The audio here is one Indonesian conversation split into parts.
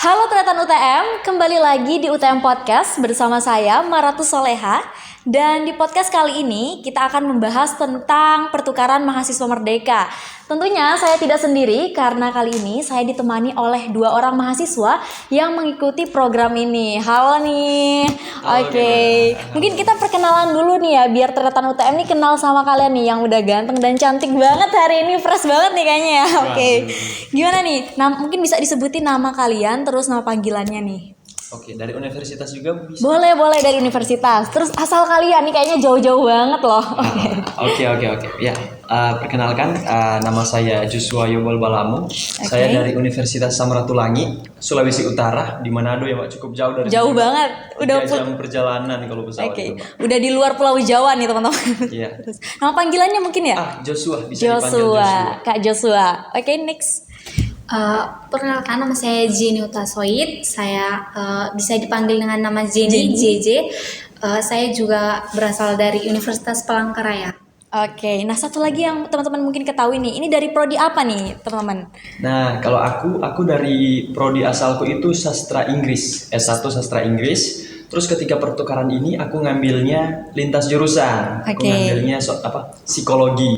Halo Tretan UTM, kembali lagi di UTM Podcast bersama saya Maratu Soleha. Dan di podcast kali ini kita akan membahas tentang pertukaran mahasiswa merdeka. Tentunya saya tidak sendiri karena kali ini saya ditemani oleh dua orang mahasiswa yang mengikuti program ini. Halo nih. Oke. Mungkin kita perkenalan dulu nih ya biar Tretan UTM nih kenal sama kalian nih yang udah ganteng dan cantik banget hari ini, fresh banget nih kayaknya ya. Oke. Gimana nih? Mungkin bisa disebutin nama kalian terus nama panggilannya nih. Oke, dari universitas juga bisa? Boleh dari universitas. Terus asal kalian nih kayaknya jauh-jauh banget loh. Oke. Ya, perkenalkan nama saya Joshua Yobol Balamu. Saya dari Universitas Samratulangi, Sulawesi Utara, di Manado ya Pak, cukup jauh dari jauh sini, banak. Udah 3 jam perjalanan kalau pesawat itu, Pak. Udah di luar Pulau Jawa nih teman-teman. Iya. Terus, nama panggilannya mungkin ya? Joshua, bisa dipanggil Joshua. Kak Joshua. Oke, next. Perkenalkan, nama saya Jenny Utasoid. Saya bisa dipanggil dengan nama Jenny. JJ. Saya juga berasal dari Universitas Palangkaraya. Oke, nah satu lagi yang teman-teman mungkin ketahui nih, ini dari prodi apa nih teman-teman? Nah, kalau aku dari prodi asalku itu sastra Inggris, S1 sastra Inggris. Terus ketika pertukaran ini aku ngambilnya lintas jurusan. Aku ngambilnya psikologi.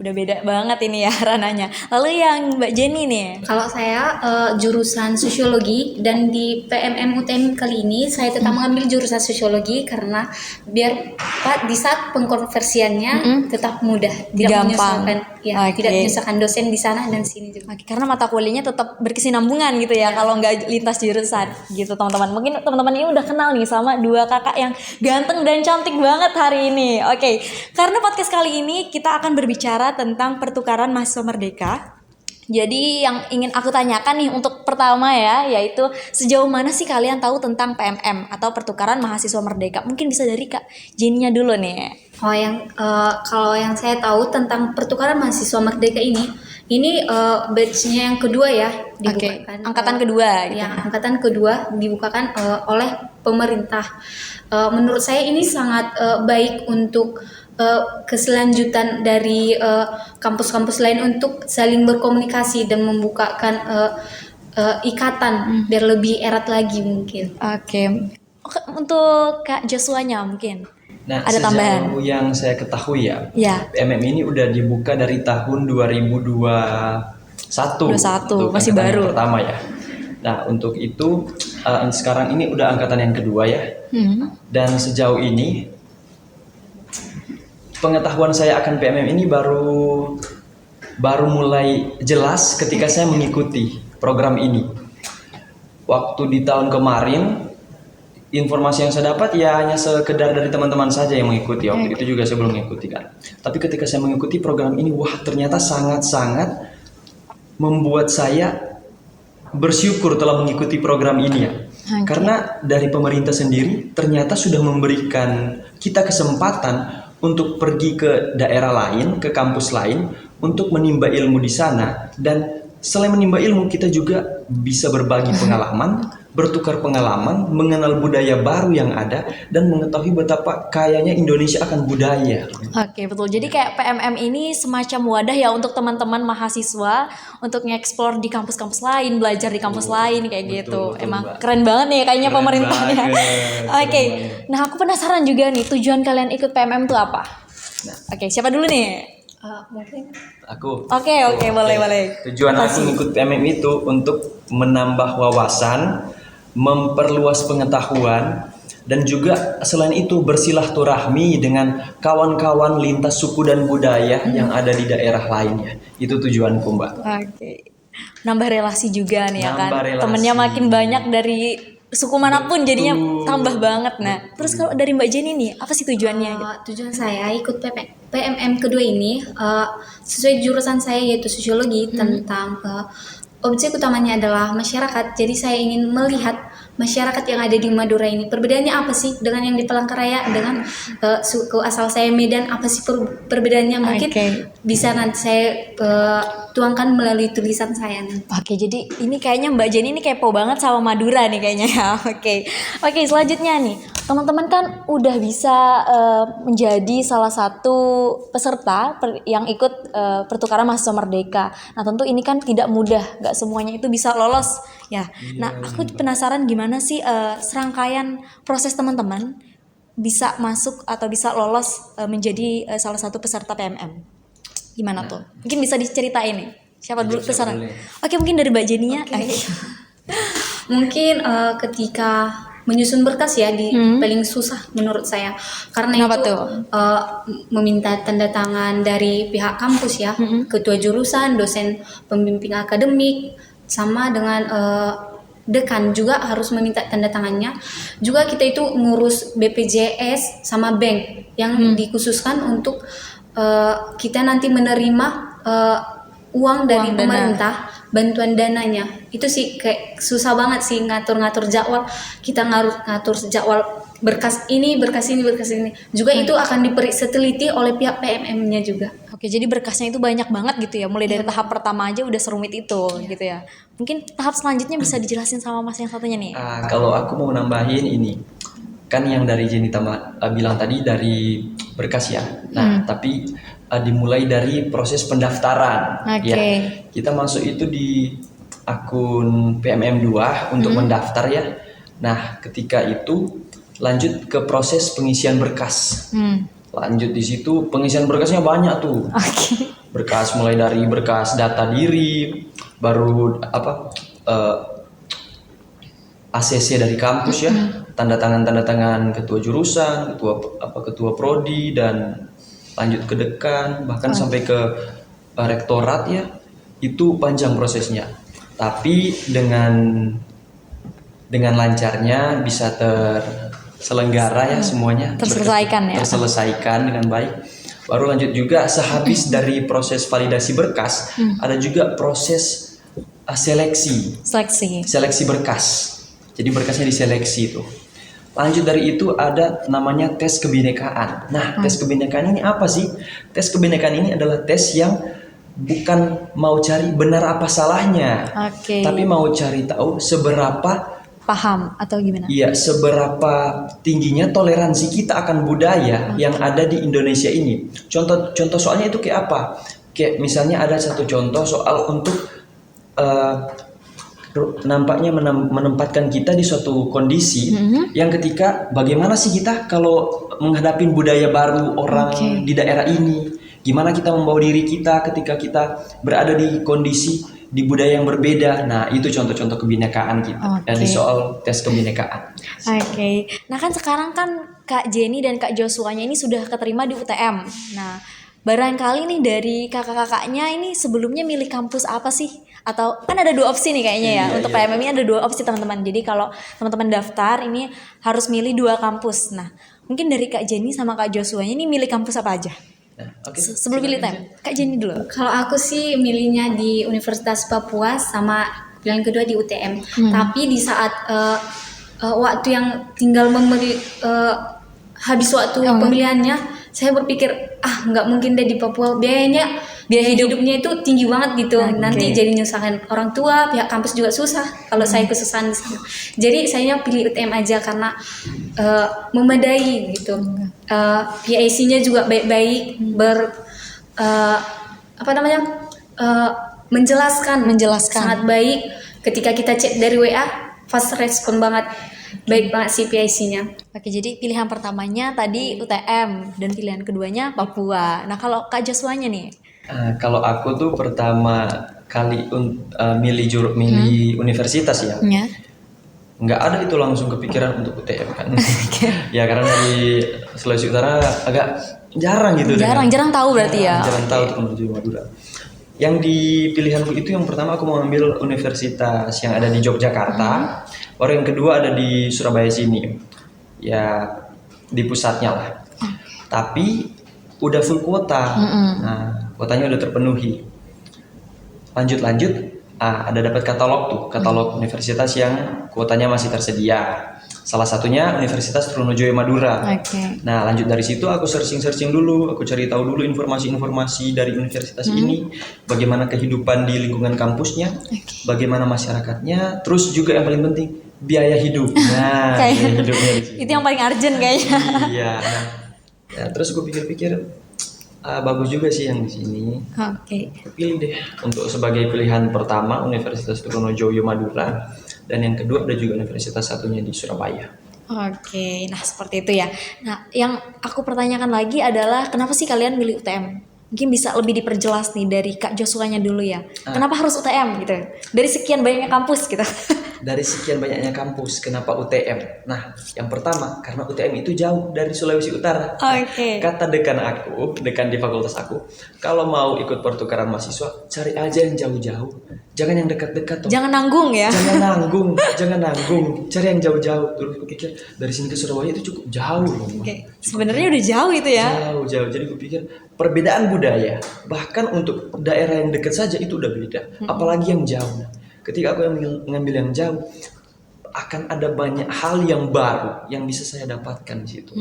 Udah beda banget ini ya rananya. Lalu yang Mbak Jenny nih? Kalau saya jurusan sosiologi, dan di PMM UTM kali ini saya tetap mengambil jurusan sosiologi karena biar di saat pengkonversiannya tetap mudah, tidak menyusahkan. Tidak menyusahkan dosen di sana dan sini juga. Karena mata kuliahnya tetap berkesinambungan gitu ya. Kalau nggak lintas jurusan gitu teman-teman. Mungkin teman-teman ini udah kenal nih sama dua kakak yang ganteng dan cantik banget hari ini. Oke, karena podcast kali ini kita akan berbicara tentang pertukaran mahasiswa merdeka. Jadi yang ingin aku tanyakan nih untuk pertama ya, yaitu sejauh mana sih kalian tahu tentang PMM atau pertukaran mahasiswa merdeka? Mungkin bisa dari Kak Jenny-nya dulu nih. Kalau yang saya tahu tentang pertukaran mahasiswa merdeka ini batch-nya yang kedua ya dibukakan. Angkatan kedua gitu. Ya, angkatan kedua dibukakan oleh pemerintah. Menurut saya ini sangat baik untuk keselanjutan dari kampus-kampus lain untuk saling berkomunikasi dan membukakan ikatan biar lebih erat lagi mungkin. Oke. Untuk Kak Joshua-nya mungkin. Nah, ada tambahan yang saya ketahui ya. PMM ini udah dibuka dari tahun 2021. Masih baru. Pertama ya. Nah, untuk itu sekarang ini udah angkatan yang kedua ya. Dan sejauh ini pengetahuan saya akan PMM ini baru mulai jelas ketika saya mengikuti program ini. Waktu di tahun kemarin, informasi yang saya dapat ya hanya sekedar dari teman-teman saja yang mengikuti. Waktu itu juga saya belum mengikuti kan. Tapi ketika saya mengikuti program ini, wah ternyata sangat-sangat membuat saya bersyukur telah mengikuti program ini ya. Karena dari pemerintah sendiri ternyata sudah memberikan kita kesempatan untuk pergi ke daerah lain, ke kampus lain, untuk menimba ilmu di sana. Dan selain menimba ilmu, kita juga bisa berbagi pengalaman, bertukar pengalaman, mengenal budaya baru yang ada, dan mengetahui betapa kayanya Indonesia akan budaya. Oke, betul. Jadi kayak PMM ini semacam wadah ya untuk teman-teman mahasiswa untuk nge-explore di kampus-kampus lain, belajar di kampus lain kayak gitu. Emang keren banget nih kayaknya pemerintahnya. Oke. Nah, aku penasaran juga nih, tujuan kalian ikut PMM itu apa? Oke, siapa dulu nih? Mungkin Aku. Oke, boleh. Tujuan aku ikut PMM itu untuk menambah wawasan, memperluas pengetahuan, dan juga selain itu bersilaturahmi dengan kawan-kawan lintas suku dan budaya yang ada di daerah lainnya. Itu tujuanku, Mbak. Oke. Nambah relasi juga nih ya kan. Relasi. Temennya makin banyak dari suku manapun jadinya tambah banget. Nah, terus kalau dari Mbak Jenny nih, apa sih tujuannya? Tujuan saya ikut PMM kedua ini sesuai jurusan saya yaitu sosiologi tentang objek utamanya adalah masyarakat. Jadi saya ingin melihat masyarakat yang ada di Madura ini. Perbedaannya apa sih dengan yang di Palangkaraya, dengan suku asal saya Medan, apa sih perbedaannya? Mungkin bisa nanti saya tuangkan melalui tulisan saya nanti. Oke, jadi ini kayaknya Mbak Jenny ini kepo banget sama Madura nih kayaknya ya. Oke, selanjutnya nih. teman-teman kan udah bisa menjadi salah satu peserta yang ikut pertukaran mahasiswa merdeka. Nah tentu ini kan tidak mudah, nggak semuanya itu bisa lolos ya. Nah aku penasaran gimana sih serangkaian proses teman-teman bisa masuk atau bisa lolos menjadi salah satu peserta PMM. Gimana tuh? Mungkin bisa diceritain nih. Siapa dulu terserah? Oke, mungkin dari Mbak Jeninya. Mungkin ketika menyusun berkas ya paling susah menurut saya, karena Kenapa itu tuh? meminta tanda tangan dari pihak kampus ya, ketua jurusan, dosen pembimbing akademik, sama dengan dekan juga harus meminta tanda tangannya. Juga kita itu ngurus BPJS sama bank yang dikhususkan untuk kita nanti menerima uang dari Uang dana. pemerintah, bantuan dananya. Itu sih kayak susah banget sih ngatur-ngatur jadwal. Kita ngatur jadwal berkas ini. Juga itu akan diteliti oleh pihak PMM-nya juga. Oke, jadi berkasnya itu banyak banget gitu ya. Mulai dari tahap pertama aja udah serumit itu gitu ya. Mungkin tahap selanjutnya bisa dijelasin sama Mas yang satunya nih. Kalau aku mau nambahin ini, kan yang dari Jenny bilang tadi dari berkas ya. Nah, tapi dimulai dari proses pendaftaran. Oke. Ya, kita masuk itu di akun PMM 2 untuk mendaftar ya. Nah, ketika itu lanjut ke proses pengisian berkas. Lanjut di situ pengisian berkasnya banyak tuh. Oke. Berkas mulai dari berkas data diri, baru ACC dari kampus ya, tanda tangan ketua jurusan, ketua prodi, dan lanjut ke dekan, bahkan sampai ke rektorat ya. Itu panjang prosesnya, tapi dengan lancarnya bisa terselenggara ya semuanya, terselesaikan dengan baik. Baru lanjut juga sehabis dari proses validasi berkas, ada juga proses seleksi berkas. Jadi berkasnya diseleksi itu. Lanjut dari itu ada namanya tes kebinekaan. Nah, tes kebinekaan ini apa sih? Tes kebinekaan ini adalah tes yang bukan mau cari benar apa salahnya, tapi mau cari tahu seberapa paham atau gimana? Iya, seberapa tingginya toleransi kita akan budaya yang ada di Indonesia ini. Contoh soalnya itu kayak apa? Kayak misalnya ada satu contoh soal untuk nampaknya menempatkan kita di suatu kondisi yang ketika bagaimana sih kita kalau menghadapi budaya baru orang di daerah ini, gimana kita membawa diri kita ketika kita berada di kondisi di budaya yang berbeda. Nah, itu contoh-contoh kebinekaan kita dan di soal tes kebinekaan. Nah kan sekarang kan Kak Jenny dan Kak Joshua-nya ini sudah keterima di UTM. Nah, barangkali nih dari kakak-kakaknya ini sebelumnya milih kampus apa sih? Atau kan ada dua opsi nih kayaknya ya. Untuk PMM ini ada dua opsi teman-teman. Jadi kalau teman-teman daftar ini harus milih dua kampus. Nah, mungkin dari Kak Jenny sama Kak Joshua ini milih kampus apa aja? Nah, sebelum pilih time, Kak Jenny dulu. Kalau aku sih milihnya di Universitas Papua sama pilihan kedua di UTM. Tapi di saat waktu yang tinggal habis waktu pemilihannya, saya berpikir nggak mungkin deh di Papua, biaya hidupnya itu tinggi banget gitu. Nanti jadi nyusahin orang tua, pihak kampus juga susah kalau saya kesusahan di sana. Jadi saya pilih UTM aja karena memadai gitu. PIC-nya juga baik-baik, menjelaskan sangat baik. Ketika kita chat dari WA, fast respon banget. Baik banget sih PIC-nya. Oke, jadi pilihan pertamanya tadi UTM dan pilihan keduanya Papua. Nah, kalau Kak Joshua-nya nih? Kalau aku tuh pertama kali milih universitas ya. Nggak ada itu langsung kepikiran untuk UTM kan. Ya karena dari Sulawesi Utara agak jarang gitu. Jarang tahu berarti ya. Jarang tahu untuk menuju Madura. Yang di pilihanku itu yang pertama aku mau ambil universitas yang ada di Yogyakarta. Baru yang kedua ada di Surabaya sini. Ya di pusatnya lah. Tapi udah full kuota. Nah, kuotanya udah terpenuhi. Lanjut. Ada dapat katalog universitas yang kuotanya masih tersedia. Salah satunya Universitas Trunojoyo Madura. Nah, lanjut dari situ aku searching dulu, aku cari tahu dulu informasi-informasi dari universitas ini, bagaimana kehidupan di lingkungan kampusnya, bagaimana masyarakatnya, terus juga yang paling penting biaya hidup. Nah, Kayak- biaya hidupnya di sini. Itu yang paling urgent kayaknya. Iya. Nah, ya, terus gue pikir-pikir bagus juga sih yang di sini. Oke. Pilih deh untuk sebagai pilihan pertama Universitas Trunojoyo Madura, dan yang kedua ada juga universitas satunya di Surabaya. Oke, nah seperti itu ya. Nah, yang aku pertanyakan lagi adalah kenapa sih kalian milih UTM? Mungkin bisa lebih diperjelas nih dari Kak Joshua-nya dulu ya. Kenapa harus UTM gitu? Dari sekian banyaknya kampus gitu. Dari sekian banyaknya kampus, kenapa UTM? Nah, yang pertama karena UTM itu jauh dari Sulawesi Utara. Oke. Kata dekan di fakultas aku, kalau mau ikut pertukaran mahasiswa, cari aja yang jauh-jauh. Jangan yang dekat-dekat. Toh. Jangan nanggung ya. Jangan nanggung. Cari yang jauh-jauh. Terus aku pikir dari sini ke Surabaya itu cukup jauh loh. Oke. Sebenarnya udah jauh itu ya. Jauh. Jadi gue pikir perbedaan budaya, bahkan untuk daerah yang dekat saja itu udah beda. Apalagi yang jauh. Ketika aku ngambil yang jauh, akan ada banyak hal yang baru yang bisa saya dapatkan di situ.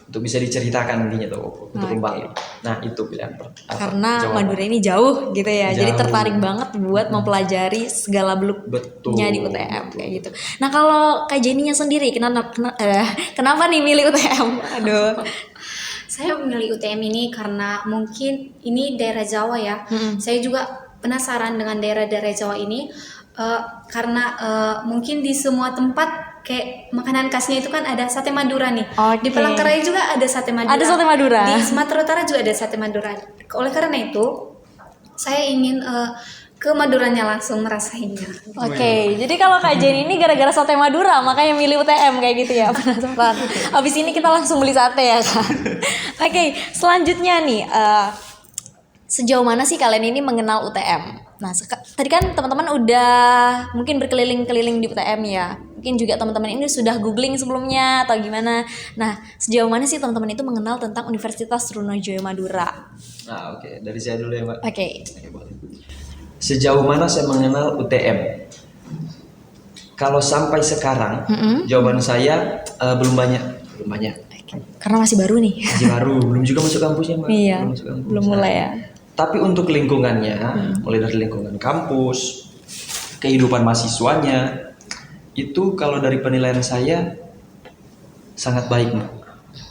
Untuk bisa diceritakan nantinya tuh untuk kembali. Nah, itu pilihan Karena jawaban. Madura ini jauh gitu ya. Jadi Jauh. tertarik banget buat mempelajari segala beluknya di UTM kayak gitu. Nah, kalau Kak Jenny-nya sendiri kenapa nih milih UTM? Aduh. Saya memilih UTM ini karena mungkin ini daerah Jawa ya. Saya juga penasaran dengan daerah-daerah Jawa ini karena mungkin di semua tempat kayak makanan khasnya itu kan ada sate Madura nih. Oke. Di Palangkaraya juga ada sate Madura. Ada sate Madura. Di Sumatera Utara juga ada sate Madura. Oleh karena itu saya ingin ke Maduranya langsung merasainnya. Oke, jadi kalau Kak Jenny ini gara-gara sate Madura makanya milih UTM kayak gitu ya, penasaran. Habis ini kita langsung beli sate ya kan. Oke, selanjutnya nih, sejauh mana sih kalian ini mengenal UTM? Nah, tadi kan teman-teman udah mungkin berkeliling-keliling di UTM ya. Mungkin juga teman-teman ini sudah googling sebelumnya atau gimana. Nah, sejauh mana sih teman-teman itu mengenal tentang Universitas Trunojoyo Madura? Nah, oke. Dari saya dulu ya, Mbak. Oke. Oke, boleh. Sejauh mana saya mengenal UTM? Kalau sampai sekarang, jawaban saya belum banyak. Karena masih baru nih. Masih baru, belum juga masuk kampusnya, Mbak. Iya, masuk kampus. belum mulai ya. Tapi untuk lingkungannya, mulai dari lingkungan kampus, kehidupan mahasiswanya, itu kalau dari penilaian saya sangat baik, Mbak.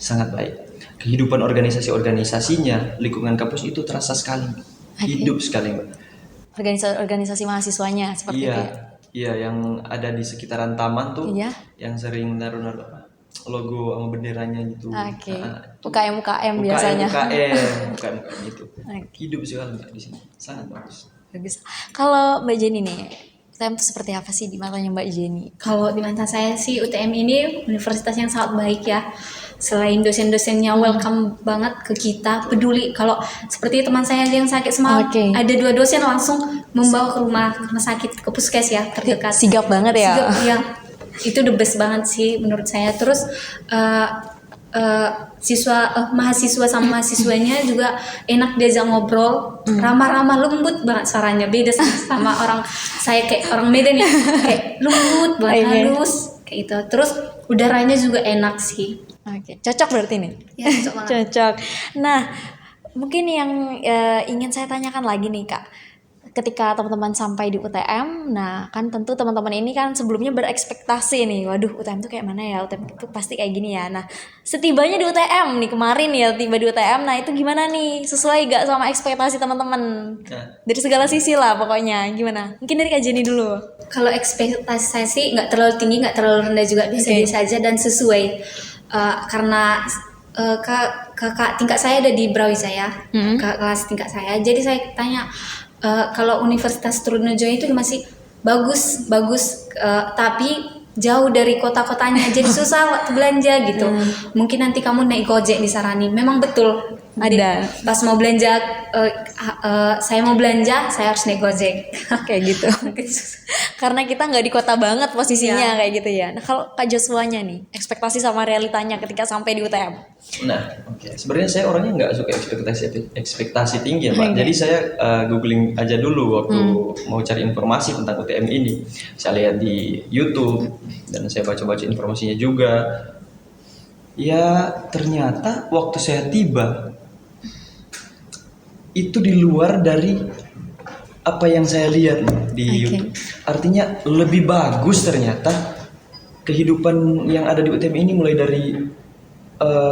Sangat baik. Kehidupan organisasi-organisasinya, lingkungan kampus itu terasa sekali, Mbak. Hidup sekali, Mbak. Organisasi mahasiswanya seperti itu ya. Iya, yang ada di sekitaran taman tuh, Iya. yang sering naruh-naruh logo sama benderanya gitu. Oke. Nah, UKM biasanya. UKM itu. Oke. Hidup sekali, Mbak, di sini. Sangat bagus. Bagus. Kalau Mbak Jenny nih, UTM itu seperti apa sih di matanya Mbak Jenny? Kalau di mata saya sih UTM ini universitas yang sangat baik ya. Selain dosen-dosennya welcome banget ke kita, peduli. Kalau seperti teman saya yang sakit semalam, Oke. ada 2 dosen langsung membawa ke rumah sakit, ke puskes ya terdekat. Sigap banget ya. Sigap, ya. Itu the best banget sih menurut saya. Terus mahasiswa sama mahasiswanya juga enak diajak ngobrol, ramah-ramah, lembut banget suaranya, beda sama orang saya kayak orang Medan ya, kayak lembut banget, Oke. halus kayak gitu. Terus udaranya juga enak sih. Oke, cocok berarti nih. Ya, cocok banget. Cocok. Nah, mungkin yang ingin saya tanyakan lagi nih Kak. Ketika teman-teman sampai di UTM, nah kan tentu teman-teman ini kan sebelumnya berekspektasi nih, waduh UTM tuh kayak mana ya, UTM itu pasti kayak gini ya. Nah, setibanya di UTM nih kemarin ya, tiba di UTM, nah itu gimana nih, sesuai gak sama ekspektasi teman-teman? Nah. Dari segala sisi lah pokoknya, gimana? Mungkin dari Kak Jenny dulu. Kalau ekspektasi saya sih nggak terlalu tinggi, nggak terlalu rendah juga, biasa-biasa aja dan sesuai. Karena kakak tingkat saya ada di Brawijaya, kakak kelas tingkat saya. Jadi saya tanya, kalau Universitas Trunojoyo itu masih bagus, tapi jauh dari kota-kotanya, jadi susah waktu belanja gitu. Mungkin nanti kamu naik Gojek disarani. Memang betul. Ada. Pas mau belanja, saya mau belanja, saya harus naik Gojek. Kayak gitu. Karena kita nggak di kota banget posisinya kayak gitu ya. Nah kalau Kak Joshua-nya nih, ekspektasi sama realitanya ketika sampai di UTM. Nah, oke. Sebenarnya saya orangnya nggak suka ekspektasi tinggi ya, Mbak. Jadi saya googling aja dulu waktu mau cari informasi tentang UTM ini. Saya lihat di YouTube dan saya baca-baca informasinya juga. Ya, ternyata waktu saya tiba itu di luar dari apa yang saya lihat nih di YouTube. Artinya lebih bagus ternyata kehidupan yang ada di UTM ini, mulai dari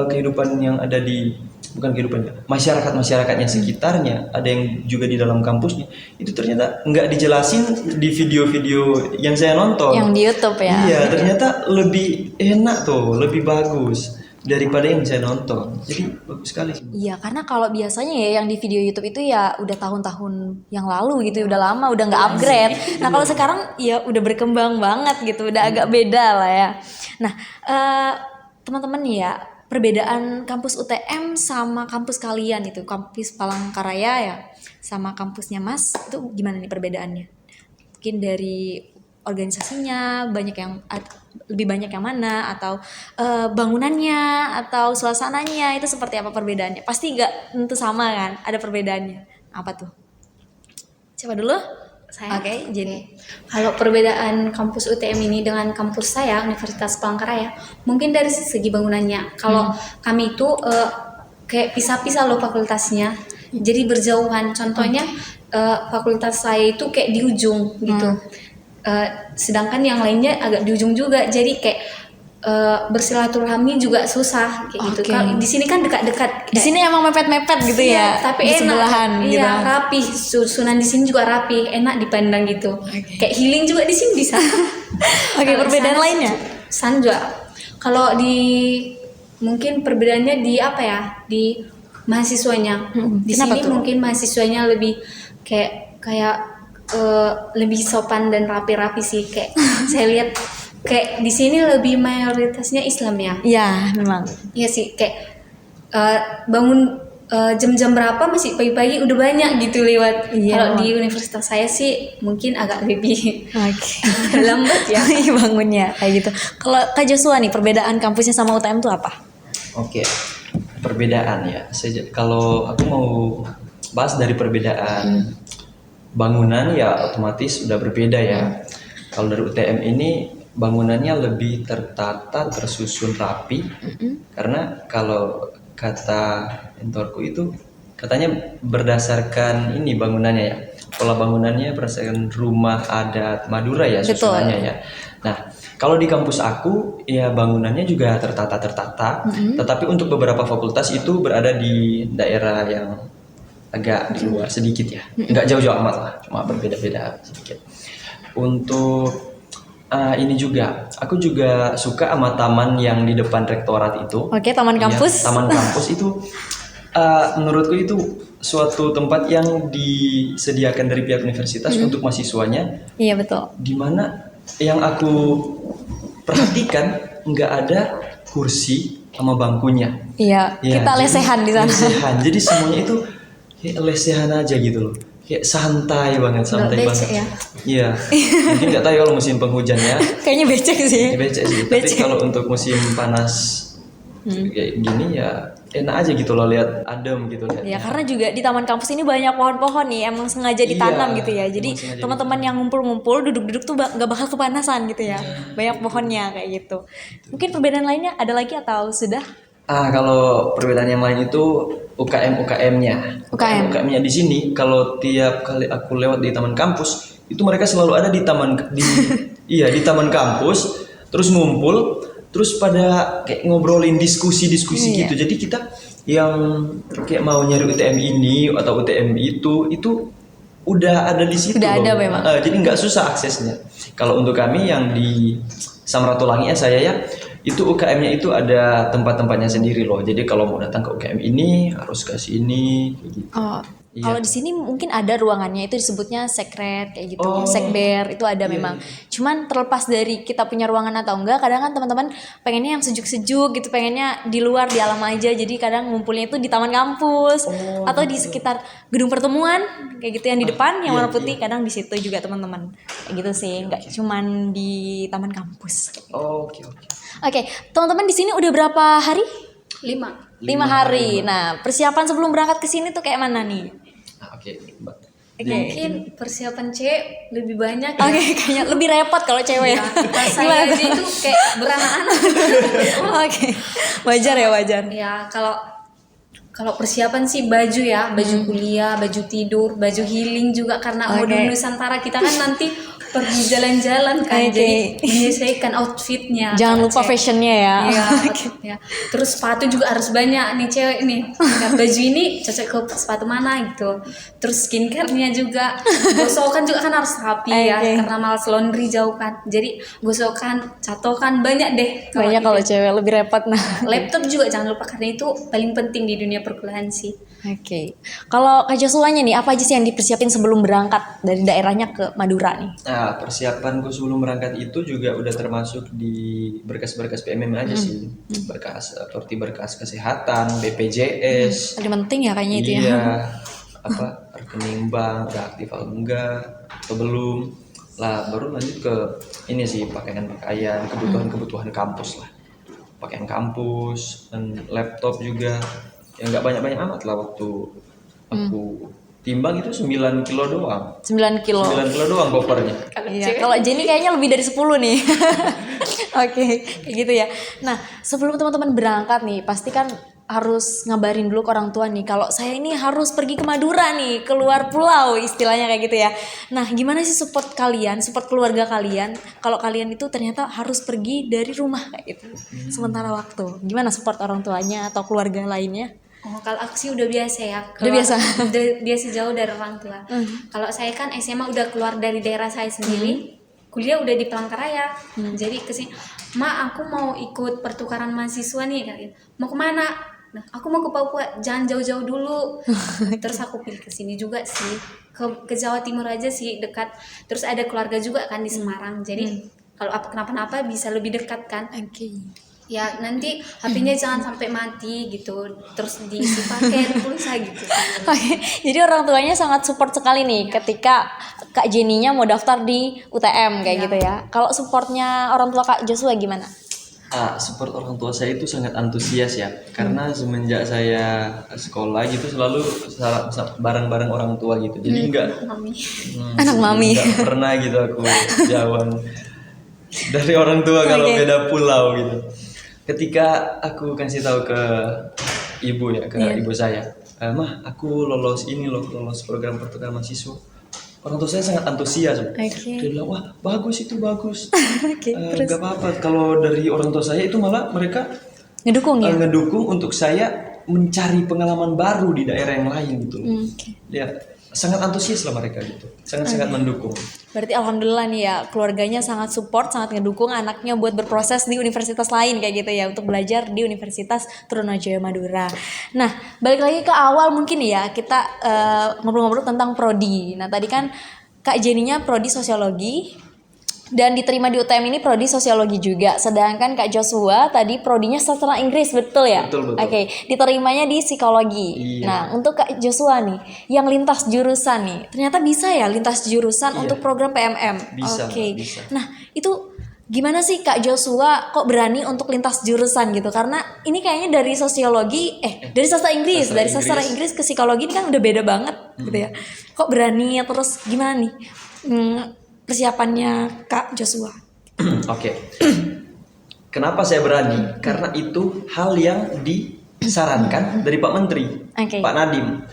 kehidupan yang ada di, bukan kehidupannya, masyarakatnya sekitarnya, ada yang juga di dalam kampusnya, itu ternyata nggak dijelasin di video-video yang saya nonton. Yang di YouTube ya. Iya, ternyata lebih enak tuh, lebih bagus daripada yang saya nonton. Jadi bagus sekali sih. Iya, karena kalau biasanya ya yang di video YouTube itu ya udah tahun-tahun yang lalu gitu, udah lama, udah nggak upgrade. Nah kalau sekarang ya udah berkembang banget gitu, udah agak beda lah ya. Nah teman-teman ya, perbedaan kampus UTM sama kampus kalian itu, kampus Palangkaraya ya, sama kampusnya Mas, itu gimana nih perbedaannya? Mungkin dari organisasinya lebih banyak yang mana, atau bangunannya atau suasananya itu seperti apa perbedaannya? Pasti nggak tentu sama kan, ada perbedaannya. Apa tuh? Siapa dulu? Saya. Oke, jadi Kalau perbedaan kampus UTM ini dengan kampus saya, Universitas Palangkaraya, mungkin dari segi bangunannya. Kalau kami itu kayak pisah-pisah loh fakultasnya, jadi berjauhan. Contohnya fakultas saya itu kayak di ujung gitu, sedangkan yang lainnya agak di ujung juga. Jadi kayak bersilaturahmi juga susah kayak gitu. Oke. Kalau di sini kan dekat-dekat. di sini emang mepet-mepet gitu ya, Tapi di enak, sebelahan gitu. iya, rapi, susunan di sini juga rapi, enak dipandang gitu. Kayak healing juga di sini bisa. Oke, perbedaan lainnya? San juga. Kalau di mungkin perbedaannya di apa ya? Di mahasiswanya. Di Kenapa sini tuh? mungkin mahasiswanya lebih kayak lebih sopan dan rapi-rapi sih. Kayak saya lihat kayak di sini lebih mayoritasnya Islam ya. Iya, memang. Iya sih, kayak bangun jam-jam berapa masih pagi-pagi udah banyak gitu lewat. Iya. Kalau di universitas saya sih mungkin agak lebih Oke. lambat ya. Bangunnya kayak gitu. Kalau Kak Joshua nih, perbedaan kampusnya sama UTM tuh apa? Oke, perbedaan ya. Kalau aku mau bahas dari perbedaan bangunan ya otomatis udah berbeda ya. Kalau dari UTM ini bangunannya lebih tertata, tersusun rapi. Karena kalau kata mentorku itu katanya berdasarkan ini bangunannya ya. Pola bangunannya berdasarkan rumah adat Madura ya susunannya ya. Nah, kalau di kampus aku ya bangunannya juga tertata, tetapi untuk beberapa fakultas itu berada di daerah yang agak di luar sedikit ya. Nggak jauh-jauh amat lah, cuma berbeda-beda sedikit. Untuk ini juga, aku juga suka sama taman yang di depan rektorat itu. Oke, taman Ya, kampus. taman kampus itu menurutku itu suatu tempat yang disediakan dari pihak universitas untuk mahasiswanya, Iya, betul. dimana yang aku perhatikan nggak ada kursi sama bangkunya. Iya, Ya, kita jadi lesehan di sana. lesehan. Jadi semuanya itu kayak lesehan aja gitu loh. Kayak santai banget, santai becek banget. ya? Iya. Mungkin nggak tahu ya kalau musim penghujan ya. Kayaknya becek sih. Ya becek sih. Tapi Becek. kalau untuk musim panas kayak gini ya enak aja gitu loh, lihat adem gitu lihat. Ya, karena juga di taman kampus ini banyak pohon-pohon nih, emang sengaja ditanam Iya, gitu ya. Jadi emang sengaja teman-teman yang ngumpul-ngumpul, duduk-duduk tuh nggak bakal kepanasan gitu ya. Banyak pohonnya kayak gitu. Mungkin perbedaan lainnya ada lagi atau sudah? Kalau perbedaan yang lain itu UKM-nya. UKM. UKM-nya di sini kalau tiap kali aku lewat di taman kampus, itu mereka selalu ada di iya, di taman kampus, terus ngumpul, terus pada kayak ngobrolin diskusi-diskusi Iya. gitu. Jadi kita yang kayak mau nyari UTM ini atau UTM itu udah ada di situ. Udah loh. ada memang. Jadi nggak susah aksesnya. Kalau untuk kami yang di Samratulangi ya saya ya, itu UKM-nya itu ada tempat-tempatnya sendiri loh. Jadi kalau mau datang ke UKM ini harus ke sini kayak gitu. Oh, Iya. kalau di sini mungkin ada ruangannya, itu disebutnya sekret kayak gitu, Oh. sekber itu ada Iya, memang. Cuman terlepas dari kita punya ruangan atau enggak, kadang kan teman-teman pengennya yang sejuk-sejuk gitu, pengennya di luar di alam aja. Jadi kadang ngumpulnya itu di taman kampus atau di sekitar gedung pertemuan kayak gitu yang di depan yang warna putih. Kadang di situ juga teman-teman kayak gitu sih, nggak cuman di taman kampus. Oke. Oke, teman-teman di sini udah berapa hari? 5. 5 hari. Nah, persiapan sebelum berangkat ke sini tuh kayak mana nih? Oke, Mbak. Oke. Mungkin persiapan C lebih banyak ya. Oke, kayaknya lebih repot kalau cewek ya. Pas Gimana saya tuh? aja itu kayak beranak-anak. Oke, wajar ya wajar. Ya, kalau Kalau persiapan sih baju ya, baju kuliah, baju tidur, baju healing juga karena mode Nusantara kita kan nanti pergi jalan-jalan kan, jadi menyesuaikan outfitnya. Jangan lupa fashionnya ya. Iya, ya. Terus sepatu juga harus banyak nih cewek nih. Nah, baju ini cocok ke sepatu mana gitu. Terus skincare-nya juga, gosokan juga kan harus rapi ya, karena malas laundry jauh kan. Jadi gosokan, catokan banyak deh. Banyak kalau cewek lebih repot nah. Laptop juga jangan lupa karena itu paling penting di dunia perkuliahan sih. Oke. Kalau Kak Joshua-nya nih, apa aja sih yang dipersiapin sebelum berangkat dari daerahnya ke Madura nih? Nah, persiapanku sebelum berangkat itu juga udah termasuk di berkas-berkas PMM aja sih. Berkas seperti berkas kesehatan, BPJS. Paling penting ya kayaknya itu ya. Iya, apa rekening bank, udah aktif atau enggak atau belum. Lah baru lanjut ke ini sih, pakaian-pakaian, kebutuhan-kebutuhan kampus lah. Pakaian kampus dan laptop juga. Ya nggak banyak-banyak amat lah waktu aku timbang itu 9 kilo doang. 9 kilo. 9 kilo doang kopernya. Iya, kalau Jenny kayaknya lebih dari 10 nih. Oke, kayak gitu ya. Nah, sebelum teman-teman berangkat nih, pasti kan harus ngabarin dulu ke orang tua nih kalau saya ini harus pergi ke Madura nih, keluar pulau istilahnya kayak gitu ya. Nah, gimana sih support kalian, support keluarga kalian kalau kalian itu ternyata harus pergi dari rumah kayak gitu sementara waktu? Gimana support orang tuanya atau keluarga lainnya? Oh, kalau aku sih udah biasa ya. Udah biasa? Udah biasa jauh dari orang tua. Kalau saya kan SMA udah keluar dari daerah saya sendiri, kuliah udah di Palangkaraya. Jadi kesini, Ma aku mau ikut pertukaran mahasiswa nih, katanya. Mau kemana? Nah, aku mau ke Papua, jangan jauh-jauh dulu. Terus aku pilih kesini juga sih, ke Jawa Timur aja sih, dekat. Terus ada keluarga juga kan di Semarang, jadi kalau apa kenapa-napa bisa lebih dekat kan. Ya nanti HP-nya jangan sampai mati gitu, terus diisi paket pulsa gitu. Oke, jadi orang tuanya sangat support sekali nih ketika Kak Jenny-nya mau daftar di UTM kayak gitu ya. Kalau supportnya orang tua Kak Joshua gimana? Support orang tua saya itu sangat antusias ya, karena semenjak saya sekolah gitu selalu bareng-bareng orang tua gitu, jadi Anak mami. nggak pernah gitu aku jauhan dari orang tua kalau beda pulau gitu. Ketika aku kasih tahu ke ibu ya, ke ibu saya, Mah aku lolos ini loh, lolos program pertukaran mahasiswa. Orang tua saya sangat antusias. Dia bilang, wah bagus itu bagus. Gak apa-apa. Kalau dari orang tua saya itu malah mereka ngedukung ya? Ngedukung untuk saya mencari pengalaman baru di daerah yang lain gitu. Ya, sangat antusias lah mereka gitu, sangat-sangat mendukung. Berarti alhamdulillah nih ya, keluarganya sangat support, sangat ngedukung anaknya buat berproses di universitas lain kayak gitu ya, untuk belajar di Universitas Trunajaya Madura. Nah, balik lagi ke awal mungkin ya, kita ngobrol-ngobrol tentang prodi. Nah, tadi kan Kak Jenny-nya prodi sosiologi dan diterima di UTM ini prodi sosiologi juga. Sedangkan Kak Joshua tadi prodinya sastra Inggris, betul ya? Betul. Oke, diterimanya di psikologi. Iya. Nah, untuk Kak Joshua nih, yang lintas jurusan nih, ternyata bisa ya lintas jurusan untuk program PMM. Bisa. Nah, itu gimana sih Kak Joshua kok berani untuk lintas jurusan gitu? Karena ini kayaknya dari sosiologi, dari sastra Inggris, dari sastra Inggris ke psikologi ini kan udah beda banget gitu ya. Kok berani, terus gimana nih? Persiapannya Kak Joshua. Oke. Kenapa saya berani? Karena itu hal yang disarankan dari Pak Menteri, Pak Nadiem.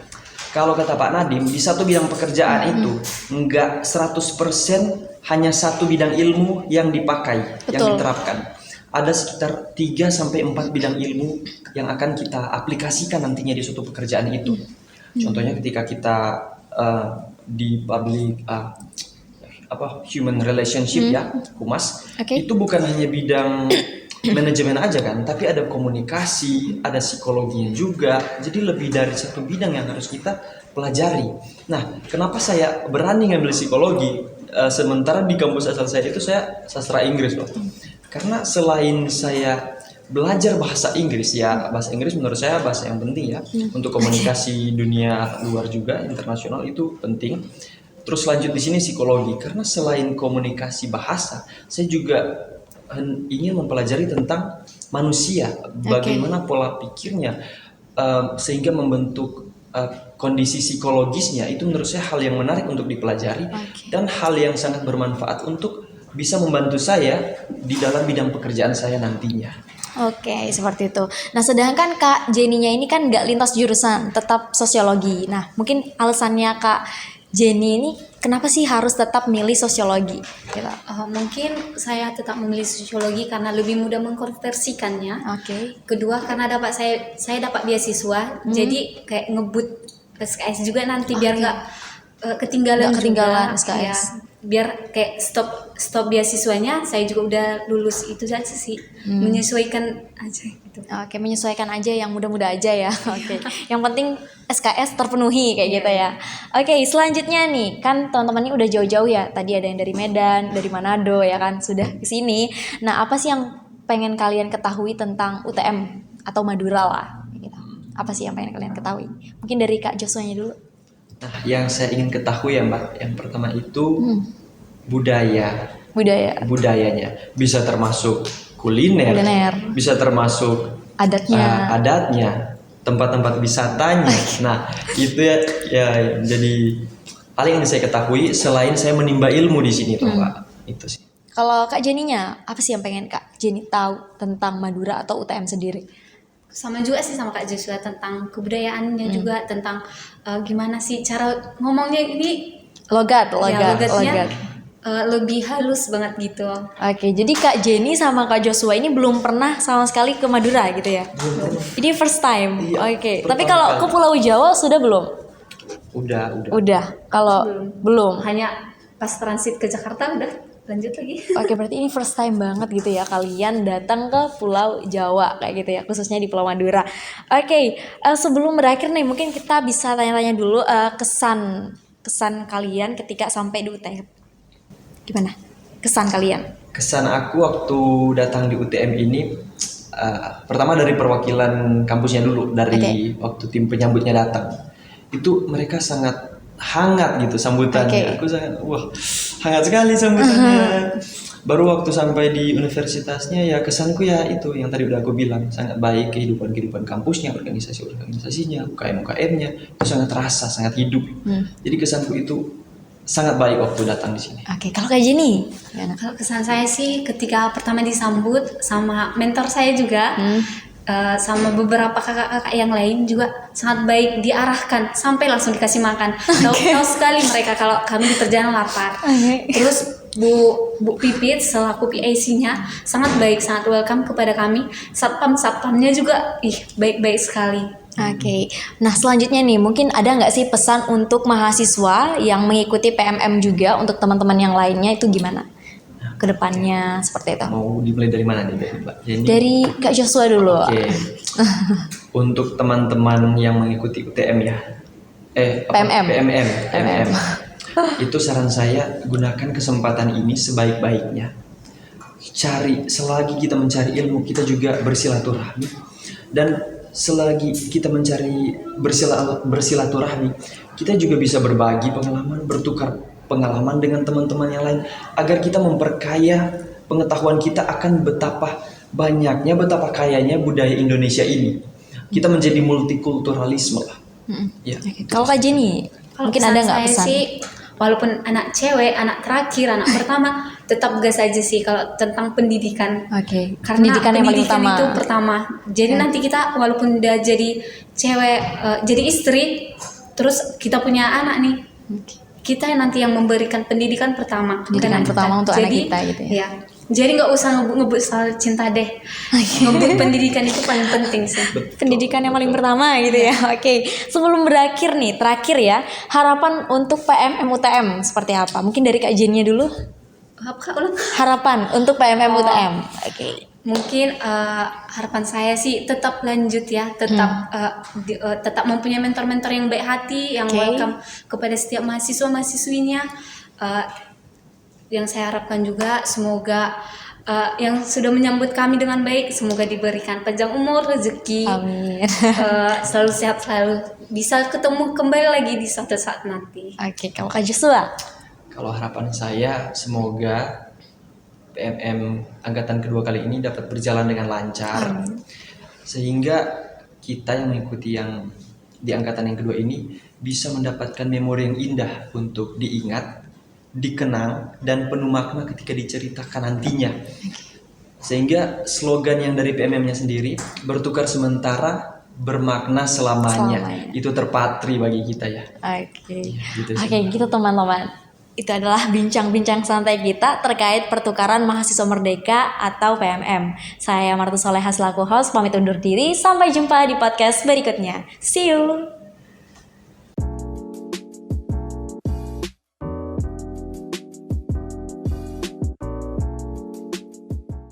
Kalau kata Pak Nadiem, di satu bidang pekerjaan itu enggak 100% hanya satu bidang ilmu yang dipakai, yang diterapkan. Ada sekitar 3-4 bidang ilmu yang akan kita aplikasikan nantinya di suatu pekerjaan itu. Contohnya ketika kita di public human relationship ya, humas, itu bukan hanya bidang manajemen aja kan, tapi ada komunikasi, ada psikologinya juga. Jadi lebih dari satu bidang yang harus kita pelajari. Nah, kenapa saya berani ngambil psikologi sementara di kampus asal saya itu saya sastra Inggris loh. Karena selain saya belajar bahasa Inggris ya, bahasa Inggris menurut saya bahasa yang penting ya, untuk komunikasi dunia luar juga, internasional itu penting. Terus lanjut di sini psikologi, karena selain komunikasi bahasa, saya juga ingin mempelajari tentang manusia, bagaimana pola pikirnya, sehingga membentuk kondisi psikologisnya. Itu menurut saya hal yang menarik untuk dipelajari dan hal yang sangat bermanfaat untuk bisa membantu saya di dalam bidang pekerjaan saya nantinya. Oke, seperti itu. Nah, sedangkan Kak Jenny-nya ini kan nggak lintas jurusan, tetap sosiologi. Nah, mungkin alasannya Kak Jenny ini kenapa sih harus tetap milih sosiologi? Gitu. Mungkin saya tetap memilih sosiologi karena lebih mudah mengkonversikannya. Oke. Kedua karena saya dapat beasiswa, jadi kayak ngebut SKS juga nanti biar Oke. nggak ketinggalan Nggak ketinggalan juga. SKS. Ya, biar kayak stop beasiswanya, saya juga udah lulus, itu saja sih. Menyesuaikan aja gitu. Oke, menyesuaikan aja yang muda-muda aja ya. Oke. Yang penting SKS terpenuhi kayak gitu ya. Oke, selanjutnya nih, kan teman-teman ini udah jauh-jauh ya. Tadi ada yang dari Medan, dari Manado ya kan, sudah ke sini. Nah, apa sih yang pengen kalian ketahui tentang UTM atau Madura lah gitu. Apa sih yang pengen kalian ketahui? Mungkin dari Kak Joshua-nya dulu. Nah, yang saya ingin ketahui ya Mbak, yang pertama itu budayanya bisa termasuk kuliner, bisa termasuk adatnya, tempat-tempat wisatanya. Nah, itu ya jadi paling yang saya ketahui selain saya menimba ilmu di sini tuh Mbak. Itu sih. Kalau Kak Jenny-nya, apa sih yang pengen Kak Jenny tahu tentang Madura atau UTM sendiri? Sama juga sih sama Kak Joshua tentang kebudayaannya juga, tentang gimana sih cara ngomongnya ini, logatnya lebih halus banget gitu. Oke, jadi Kak Jenny sama Kak Joshua ini belum pernah sama sekali ke Madura gitu ya? Ini first time. Iya, Oke, pertama tapi kalau kali. ke Pulau Jawa sudah belum? Udah. Kalau belum. Hanya pas transit ke Jakarta udah lanjut lagi. Oke, berarti ini first time banget gitu ya kalian datang ke Pulau Jawa kayak gitu ya, khususnya di Pulau Madura. Oke, sebelum berakhir nih mungkin kita bisa tanya-tanya dulu kesan kalian ketika sampai di UTM. Gimana? Kesan kalian? Kesan aku waktu datang di UTM ini pertama dari perwakilan kampusnya dulu, dari waktu tim penyambutnya datang. Itu mereka sangat hangat gitu sambutannya. Aku sangat hangat sekali sambutannya. Baru waktu sampai di universitasnya ya kesanku ya itu yang tadi udah aku bilang, sangat baik kehidupan kampusnya, organisasinya, UKM-UKM-nya itu sangat terasa, sangat hidup. Jadi kesanku itu sangat baik waktu datang di sini. Oke, kalau Kak Jenny? Gimana? Kalau kesan saya sih ketika pertama disambut sama mentor saya juga, sama beberapa kakak-kakak yang lain juga sangat baik, diarahkan sampai langsung dikasih makan. Tahu sekali mereka kalau kami di perjalanan lapar. Terus Bu Pipit selaku PAC-nya sangat baik, sangat welcome kepada kami. Satpamnya juga baik-baik sekali. Oke, nah selanjutnya nih mungkin ada nggak sih pesan untuk mahasiswa yang mengikuti PMM juga untuk teman-teman yang lainnya itu gimana? Kedepannya seperti itu. Mau dimulai dari mana nih Mbak? Dari Kak Joshua dulu. Oke. Untuk teman-teman yang mengikuti UTM ya. PMM. Itu saran saya, gunakan kesempatan ini sebaik-baiknya. Selagi kita mencari ilmu, kita juga bersilaturahmi. Dan selagi kita mencari bersilaturahmi, kita juga bisa berbagi pengalaman, bertukar pengalaman dengan teman-teman yang lain, agar kita memperkaya pengetahuan kita akan betapa banyaknya, betapa kayanya budaya Indonesia ini. Kita menjadi multikulturalisme lah. Ya, kalau Kak Jenny, mungkin ada nggak pesan? Sih, walaupun anak cewek, anak terakhir, anak pertama, tetap gas aja sih kalau tentang pendidikan. Oke. Karena Pendidikan yang paling utama. itu pertama. Jadi nanti kita walaupun udah jadi cewek, jadi istri, terus kita punya anak nih. Kita nanti yang memberikan pendidikan pertama. Pendidikan pertama untuk anak kita gitu ya. Jadi nggak usah ngebut soal cinta deh. Ngebut pendidikan itu paling penting sih. Pendidikan yang paling pertama gitu ya. Oke. Sebelum berakhir nih, terakhir ya, harapan untuk PMM UTM seperti apa? Mungkin dari Kak Jenny dulu. Apa ulang? Harapan untuk PMM UTM. Oke. Mungkin harapan saya sih tetap lanjut ya, tetap mempunyai mentor-mentor yang baik hati, yang welcome kepada setiap mahasiswa-mahasiswinya. Yang saya harapkan juga semoga yang sudah menyambut kami dengan baik, semoga diberikan panjang umur, rezeki, amin. Selalu sehat, selalu bisa ketemu kembali lagi di suatu saat nanti. Oke, kalau Kak Joshua? Kalau harapan saya semoga PMM angkatan kedua kali ini dapat berjalan dengan lancar, sehingga kita yang mengikuti yang di angkatan yang kedua ini bisa mendapatkan memori yang indah untuk diingat, dikenang, dan penuh makna ketika diceritakan nantinya. Sehingga slogan yang dari PMM-nya sendiri, bertukar sementara bermakna selamanya. Itu terpatri bagi kita ya. Oke. Gitu sih. Oke, gitu teman-teman. Itu adalah bincang-bincang santai kita terkait pertukaran mahasiswa merdeka atau PMM. Saya Martu Soleha selaku host pamit undur diri. Sampai jumpa di podcast berikutnya. See you.